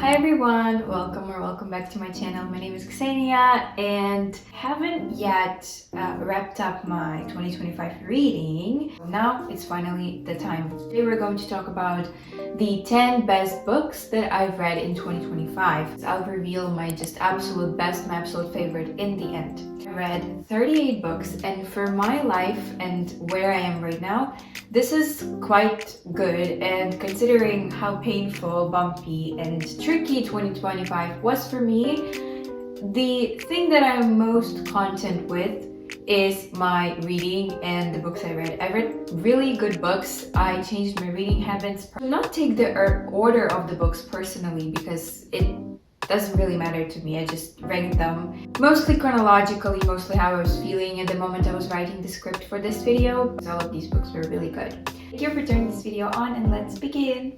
Hi everyone, welcome back to my channel. My name is Ksenia and haven't yet wrapped up my 2025 reading. Now it's finally the time. Today we're going to talk about the 10 best books that I've read in 2025. I'll reveal my just absolute best, my absolute favorite in the end. I read 38 books, and for my life and where I am right now, this is quite good, and considering how painful, bumpy, and tricky 2025 was for me, the thing that I'm most content with is my reading and the books I read. I read really good books. I changed my reading habits. I do not take the order of the books personally because it doesn't really matter to me. I just rank them mostly chronologically, mostly how I was feeling at the moment I was writing the script for this video. All of these books were really good. Thank you for turning this video on, and let's begin.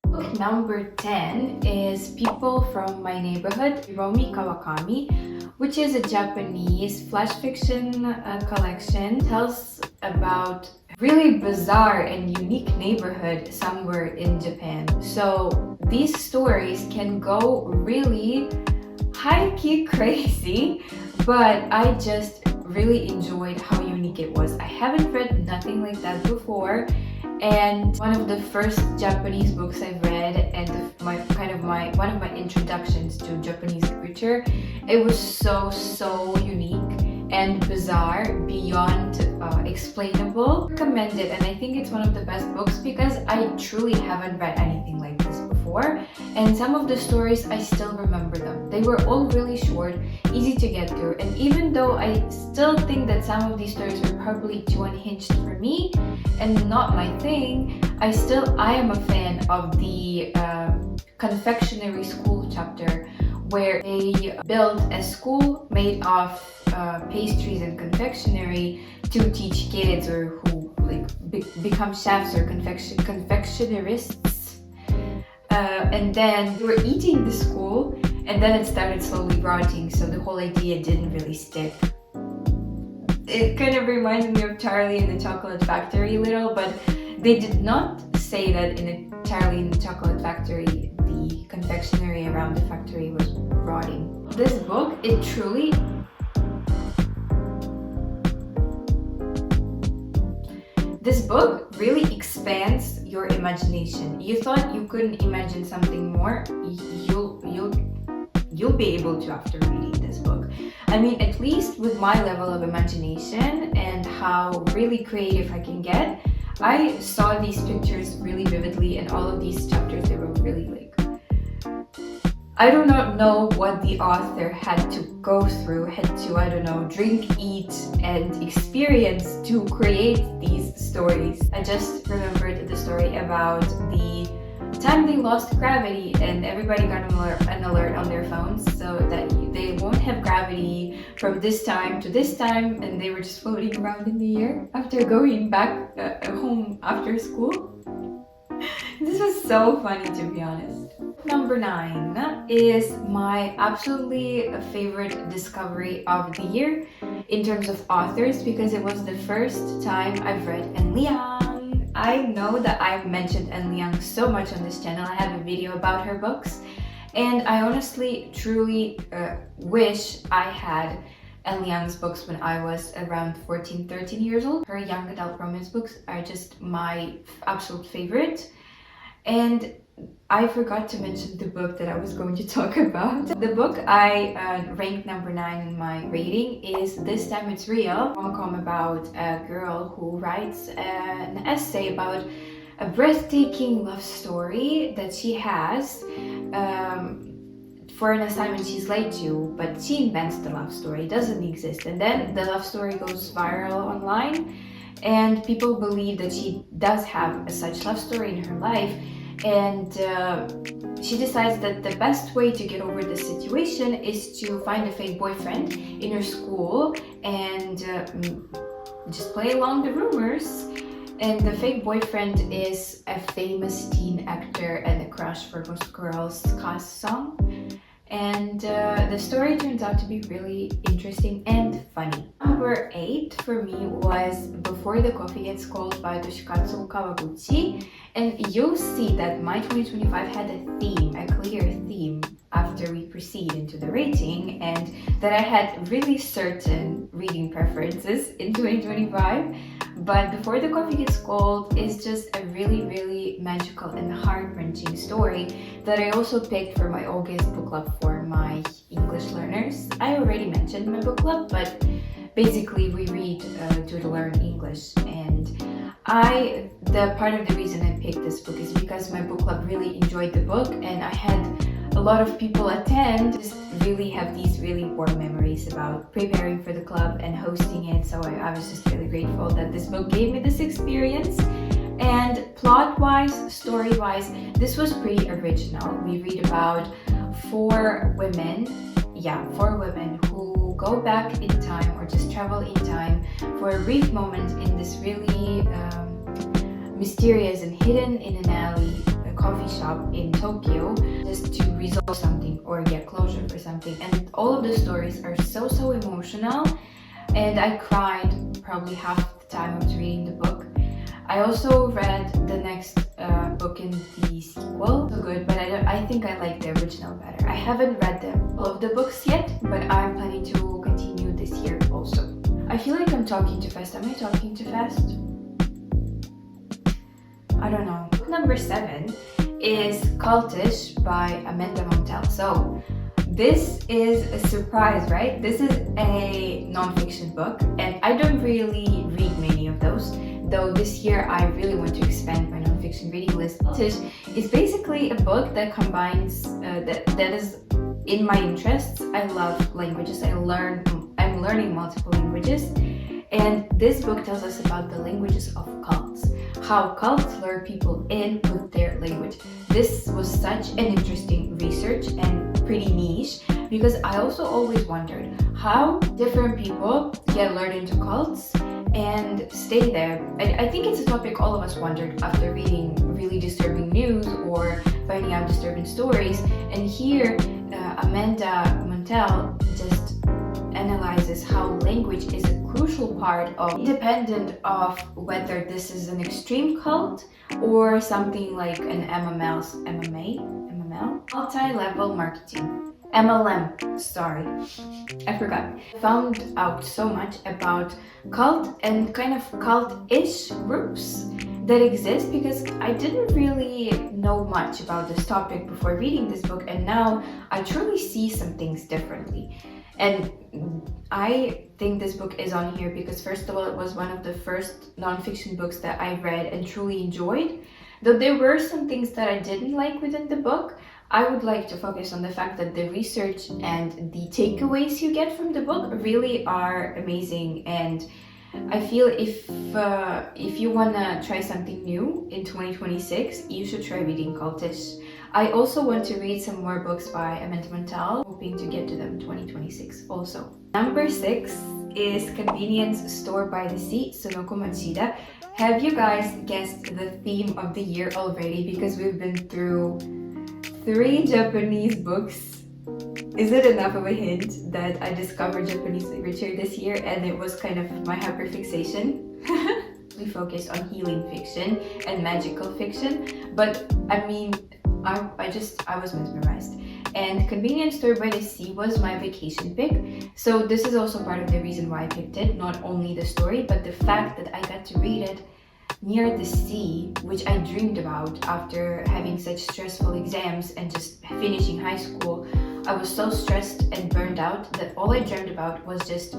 Book number 10 is People from My Neighborhood, Hiromi Kawakami, which is a Japanese flash fiction collection. It tells about really bizarre and unique neighborhood somewhere in Japan. So these stories can go really high-key crazy, but I just really enjoyed how unique it was. I haven't read nothing like that before, and one of the first Japanese books I've read, and one of my introductions to Japanese literature. It was so unique and bizarre, beyond explainable. Recommend it, and I think it's one of the best books because I truly haven't read anything like this before, and some of the stories I still remember them. They were all really short, easy to get through, and even though I still think that some of these stories were probably too unhinged for me and not my thing, I am a fan of the confectionery school chapter, where they built a school made of pastries and confectionery to teach kids or who become chefs or confectionerists. And then they were eating the school, and then it started slowly rotting, so the whole idea didn't really stick. It kind of reminds me of Charlie and the Chocolate Factory a little, but they did not say that in Charlie and the Chocolate Factory the confectionery around the factory was rotting. This book, This book really expands your imagination. You thought you couldn't imagine something more, you'll be able to after reading this book. I mean, at least with my level of imagination and how really creative I can get, I saw these pictures really vividly, and all of these chapters, they were really I do not know what the author had to go through, I don't know, drink, eat, and experience to create these stories. I just remembered the story about the time they lost gravity, and everybody got an alert on their phones so that they won't have gravity from this time to this time, and they were just floating around in the air after going back home after school. This was so funny, to be honest. Number 9 is my absolutely favorite discovery of the year in terms of authors, because it was the first time I've read Liang. I know that I've mentioned Liang so much on this channel. I have a video about her books, and I honestly, truly wish I had Liang's books when I was around 14-13 years old. Her young adult romance books are just my absolute favorite. And I forgot to mention the book that I was going to talk about. The book I ranked number 9 in my rating is This Time It's Real, a rom-com about a girl who writes an essay about a breathtaking love story that she has for an assignment she's late to, but she invents the love story. It doesn't exist, and then the love story goes viral online, and people believe that she does have such love story in her life, and she decides that the best way to get over this situation is to find a fake boyfriend in her school and just play along the rumors. And the fake boyfriend is a famous teen actor and a crush for most girls' cast song. and the story turns out to be really interesting and funny. Number 8 for me was Before the Coffee Gets Cold by Toshikazu Kawaguchi, and you'll see that my 2025 had a theme, a clear theme, after we proceed into the rating, and that I had really certain reading preferences in 2025. But Before the Coffee Gets Cold is just a really magical and heart-wrenching story that I also picked for my August book club for my English learners. I already mentioned my book club, but basically we read to learn English, and the part of the reason I picked this book is because my book club really enjoyed the book, and I had a lot of people attend. Just really have these really warm memories about preparing for the club and hosting it, so I was just really grateful that this book gave me this experience. And plot-wise, story-wise, this was pretty original. We read about four women who go back in time or just travel in time for a brief moment in this really mysterious and hidden in an alley coffee shop in Tokyo, just to resolve something or get closure for something. And all of the stories are so emotional, and I cried probably half the time I was reading the book. I also read the next book in the sequel, so good, but I think I like the original better. I haven't read all of the books yet, but I'm planning to continue this year also. I feel like I'm talking too fast. Am I talking too fast? I don't know. Book number 7 is Cultish by Amanda Montell. So this is a surprise, right? This is a non-fiction book, and I don't really read many of those, though this year I really want to expand my non-fiction reading list. Cultish is basically a book that combines that is in my interests. I love languages. I'm learning multiple languages, and this book tells us about the languages of cults, how cults lure people in with their language. This was such an interesting research and pretty niche, because I also always wondered how different people get lured into cults and stay there. I think it's a topic all of us wondered after reading really disturbing news or finding out disturbing stories. And here, Amanda Montell just analyzes how language is a crucial part of, independent of whether this is an extreme cult or something like an MML, multi-level marketing. MLM, sorry, I forgot. I found out so much about cult and kind of cult-ish groups that exist, because I didn't really know much about this topic before reading this book, and now I truly see some things differently. And I think this book is on here because, first of all, it was one of the first non-fiction books that I read and truly enjoyed. Though there were some things that I didn't like within the book, I would like to focus on the fact that the research and the takeaways you get from the book really are amazing. And I feel if you wanna try something new in 2026, you should try reading Cultish. I also want to read some more books by Amanda Montell, hoping to get to them in 2026 also. Number 6 is Convenience Store by the Sea, Sonoko Machida. Have you guys guessed the theme of the year already? Because we've been through 3 Japanese books. Is it enough of a hint that I discovered Japanese literature this year and it was kind of my hyperfixation? We focus on healing fiction and magical fiction, but I mean, I was mesmerized. And Convenience Store by the Sea was my vacation pick, so this is also part of the reason why I picked it. Not only the story, but the fact that I got to read it near the sea, which I dreamed about after having such stressful exams and just finishing high school. I was so stressed and burned out that all I dreamed about was just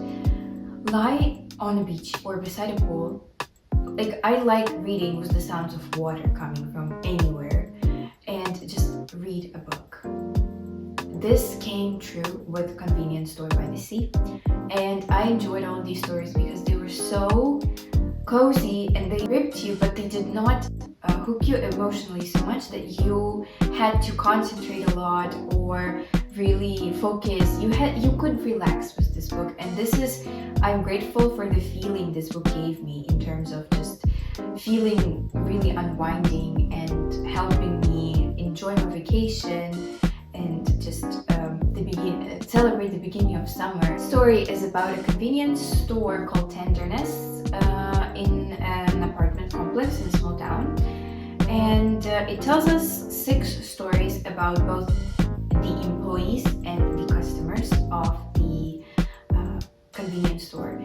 lie on a beach or beside a pool. Like, I like reading with the sounds of water coming from anywhere and just read a book. This came true with Convenience Store by the Sea, and I enjoyed all of these stories because they were so cozy and they gripped you, but they did not hook you emotionally so much that you had to concentrate a lot or really focus. You could relax with this book, and I'm grateful for the feeling this book gave me in terms of just feeling really unwinding and helping me enjoy my vacation and just beginning of summer. The story is about a convenience store called Tenderness in an apartment complex in a small town. And it tells us 6 stories about both the employees and the customers of the convenience store.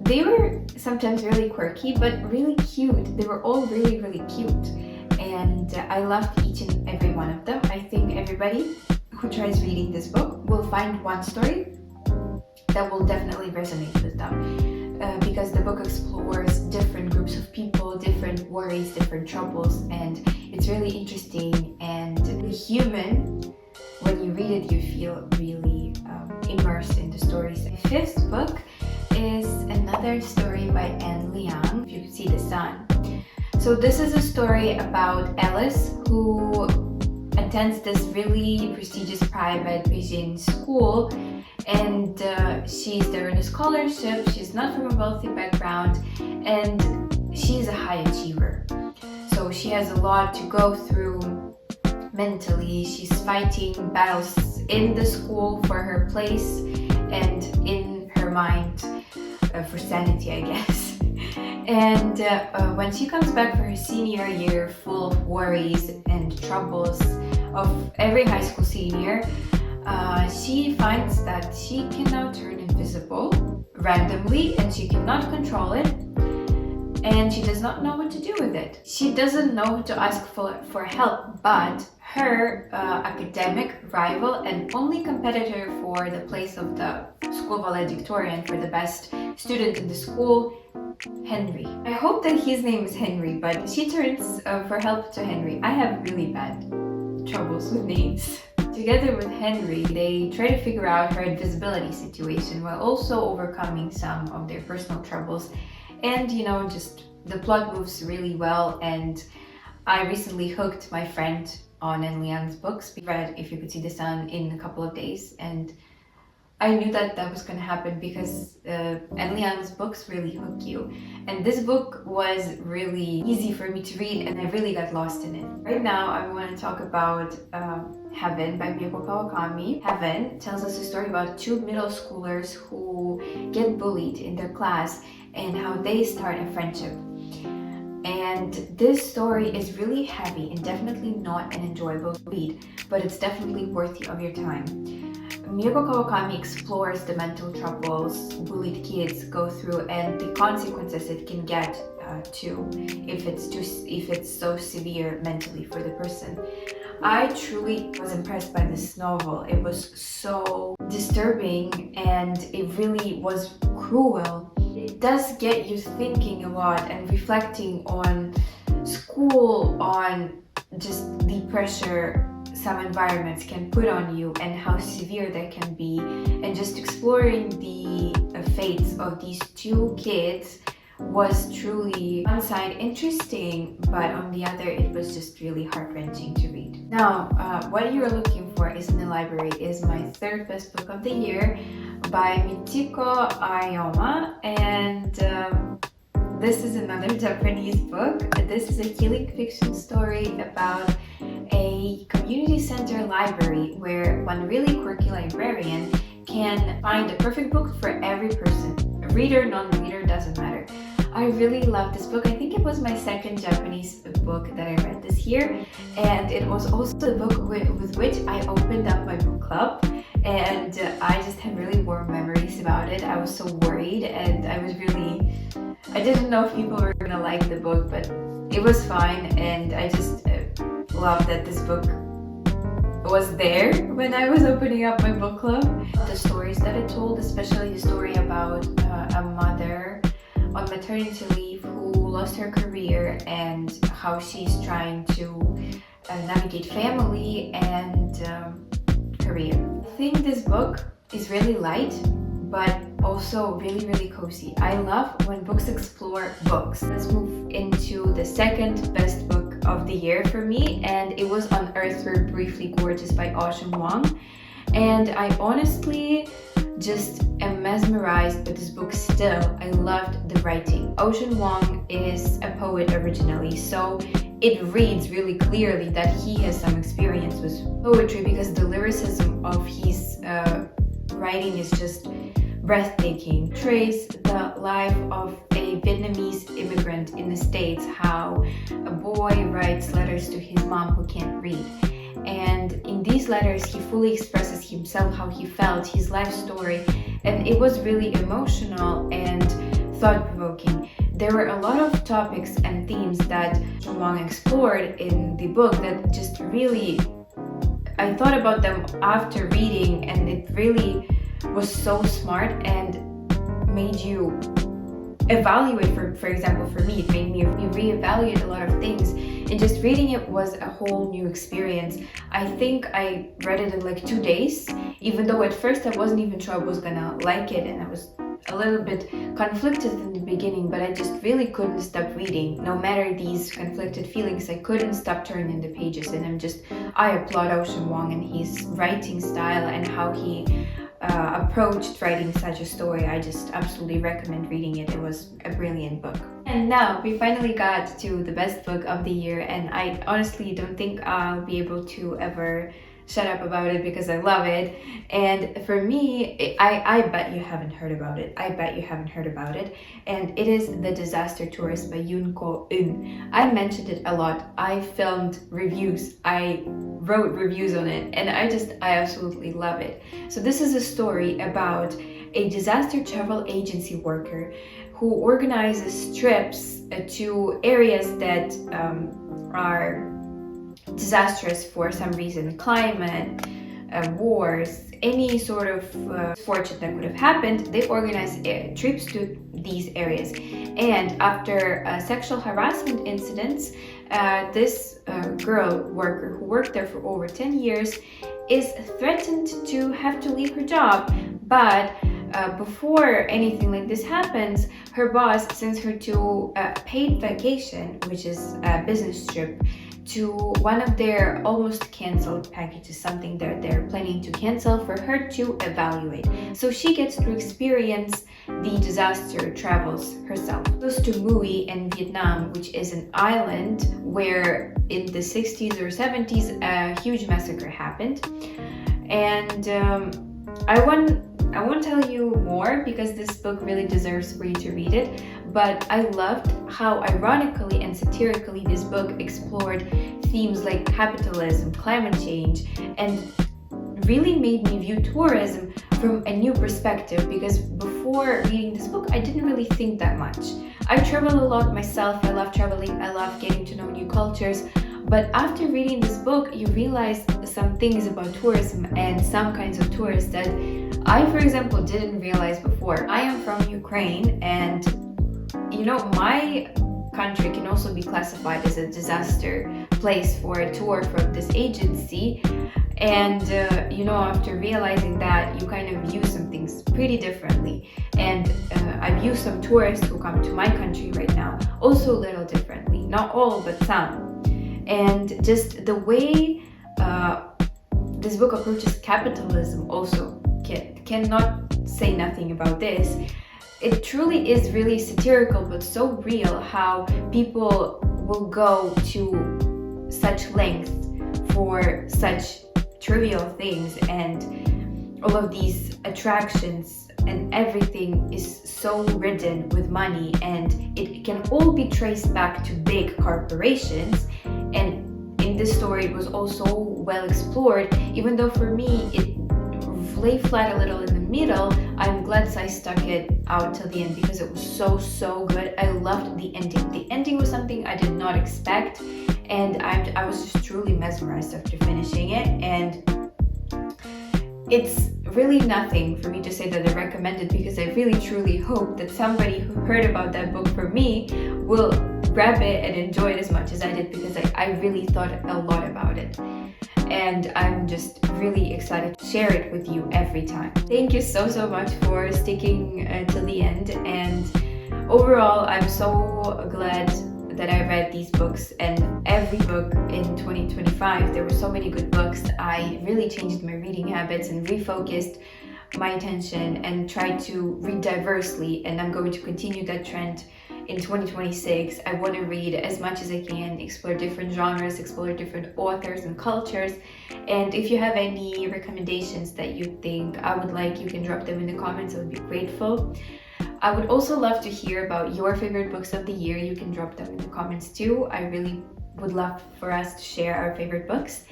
They were sometimes really quirky, but really cute. They were all really, really cute. And I loved each and every one of them. I think everybody who tries reading this book will find one story that will definitely resonate with them. Because the book explores different groups of people, different worries, different troubles, and it's really interesting and human. When you read it, you feel really immersed in the stories. The 5th book is another story by Liang, If You Could See the Sun. So this is a story about Alice, who attends this really prestigious private Beijing school, and she's there on a scholarship. She's not from a wealthy background, and she's a high achiever. So she has a lot to go through mentally. She's fighting battles in the school for her place and in her mind for sanity, I guess. And when she comes back for her senior year, full of worries and troubles of every high school senior, she finds that she can now turn invisible randomly, and she cannot control it, and she does not know what to do with it. She doesn't know who to ask for help, but her academic rival and only competitor for the place of the school valedictorian, for the best student in the school, Henry. I hope that his name is Henry, but she turns for help to Henry. I have really bad troubles with names. Together with Henry, they try to figure out her invisibility situation while also overcoming some of their personal troubles. And just the plot moves really well, and I recently hooked my friend on Liang's books. We read If You Could See the Sun in a couple of days, and I knew that was going to happen because Liang's books really hook you. And this book was really easy for me to read, and I really got lost in it. Right now, I want to talk about Heaven by Mieko Kawakami. Heaven tells us a story about 2 middle schoolers who get bullied in their class and how they start a friendship. And this story is really heavy and definitely not an enjoyable read, but it's definitely worthy of your time. Mieko Kawakami explores the mental troubles bullied kids go through and the consequences it can get if it's so severe mentally for the person. I truly was impressed by this novel. It was so disturbing and it really was cruel. It does get you thinking a lot and reflecting on school, on just the pressure some environments can put on you and how severe they can be, and just exploring the fates of these 2 kids was truly on one side interesting, but on the other it was just really heart-wrenching to read. Now, what you're looking for is in the library is my 3rd best book of the year by Michiko Ayoma, and this is another Japanese book. This is a healing fiction story about a community center library where one really quirky librarian can find a perfect book for every person. Reader, non-reader, doesn't matter. I really love this book. I think it was my 2nd Japanese book that I read this year, and it was also the book with which I opened up my book club, and I just had really warm memories about it. I was so worried, and I didn't know if people were gonna like the book, but it was fine, and I just love that this book was there when I was opening up my book club. The stories that it told, especially the story about a mother on maternity leave who lost her career and how she's trying to navigate family and career. I think this book is really light, but also really, really cozy. I love when books explore books. Let's move into the 2nd best book of the year for me, and it was Unearthed Her Briefly Gorgeous by Vuong. And I honestly just am mesmerized by this book still. I loved the writing. Vuong is a poet originally, so it reads really clearly that he has some experience with poetry because the lyricism of his writing is just breathtaking. Trace the life of a Vietnamese immigrant in the States, how a boy writes letters to his mom who can't read. And in these letters, he fully expresses himself, how he felt, his life story, and it was really emotional and thought-provoking. There were a lot of topics and themes that Vuong explored in the book that just really, I thought about them after reading, and it really was so smart and made you evaluate. For example, for me, it made me reevaluate a lot of things, and just reading it was a whole new experience. I think I read it in like 2 days, even though at first I wasn't even sure I was gonna like it, and I was a little bit conflicted in the beginning, but I just really couldn't stop reading. No matter these conflicted feelings, I couldn't stop turning the pages, and I applaud Ocean Vuong and his writing style and how he approached writing such a story. I just absolutely recommend reading it. It was a brilliant book. And now we finally got to the best book of the year, and I honestly don't think I'll be able to ever shut up about it because I love it. And for me, I bet you haven't heard about it. And it is The Disaster Tourist by Ko-Eun. I mentioned it a lot. I filmed reviews. I wrote reviews on it, and I absolutely love it. So this is a story about a disaster travel agency worker who organizes trips to areas that are disastrous for some reason, climate, wars, any sort of fortune that could have happened. They organize trips to these areas, and after sexual harassment incidents, this girl worker who worked there for over 10 years is threatened to have to leave her job. But before anything like this happens, her boss sends her to a paid vacation, which is a business trip, to one of their almost canceled packages, something that they're planning to cancel for her to evaluate. So she gets to experience the disaster travels herself. She goes to Mui in Vietnam, which is an island where in the 60s or 70s a huge massacre happened. And I won't tell you more because this book really deserves for you to read it, but I loved how ironically and satirically this book explored themes like capitalism, climate change, and really made me view tourism from a new perspective, because before reading this book I didn't really think that much. I travel a lot myself, I love traveling, I love getting to know new cultures, but after reading this book you realize some things about tourism and some kinds of tourists that I, for example, didn't realize before. I am from Ukraine, and you know, my country can also be classified as a disaster place for a tour from this agency. And you know, after realizing that, you kind of view some things pretty differently. And I view some tourists who come to my country right now also a little differently. Not all, but some. And just the way this book approaches capitalism also cannot say nothing about this. It truly is really satirical, but so real, how people will go to such lengths for such trivial things, and all of these attractions and everything is so ridden with money, and it can all be traced back to big corporations. And in this story it was also well explored, even though for me it lay flat a little in the middle. I'm glad I stuck it out till the end because it was so good. I loved the ending. The ending was something I did not expect, and I was just truly mesmerized after finishing it. And it's really nothing for me to say that I recommend it, because I really truly hope that somebody who heard about that book from me will grab it and enjoy it as much as I did, because I really thought a lot about it. And I'm just really excited to share it with you every time. Thank you so much for sticking till the end, and overall I'm so glad that I read these books and every book in 2025. There were so many good books. I really changed my reading habits and refocused my attention and tried to read diversely, and I'm going to continue that trend in 2026, I want to read as much as I can, explore different genres, explore different authors and cultures. And if you have any recommendations that you think I would like, you can drop them in the comments. I would be grateful. I would also love to hear about your favorite books of the year. You can drop them in the comments too. I really would love for us to share our favorite books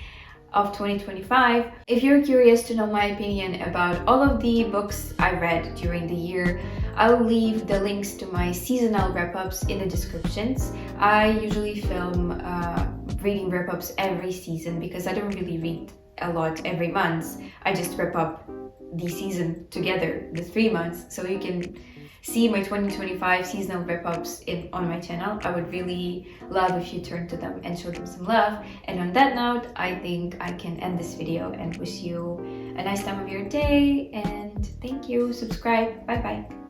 of 2025. If you're curious to know my opinion about all of the books I read during the year, I'll leave the links to my seasonal wrap-ups in the descriptions. I usually film reading wrap-ups every season because I don't really read a lot every month. I just wrap up the season together, the 3 months, so you can see my 2025 seasonal wrap-ups on my channel. I would really love if you turn to them and show them some love. And on that note, I think I can end this video and wish you a nice time of your day, and thank you. Subscribe. Bye bye.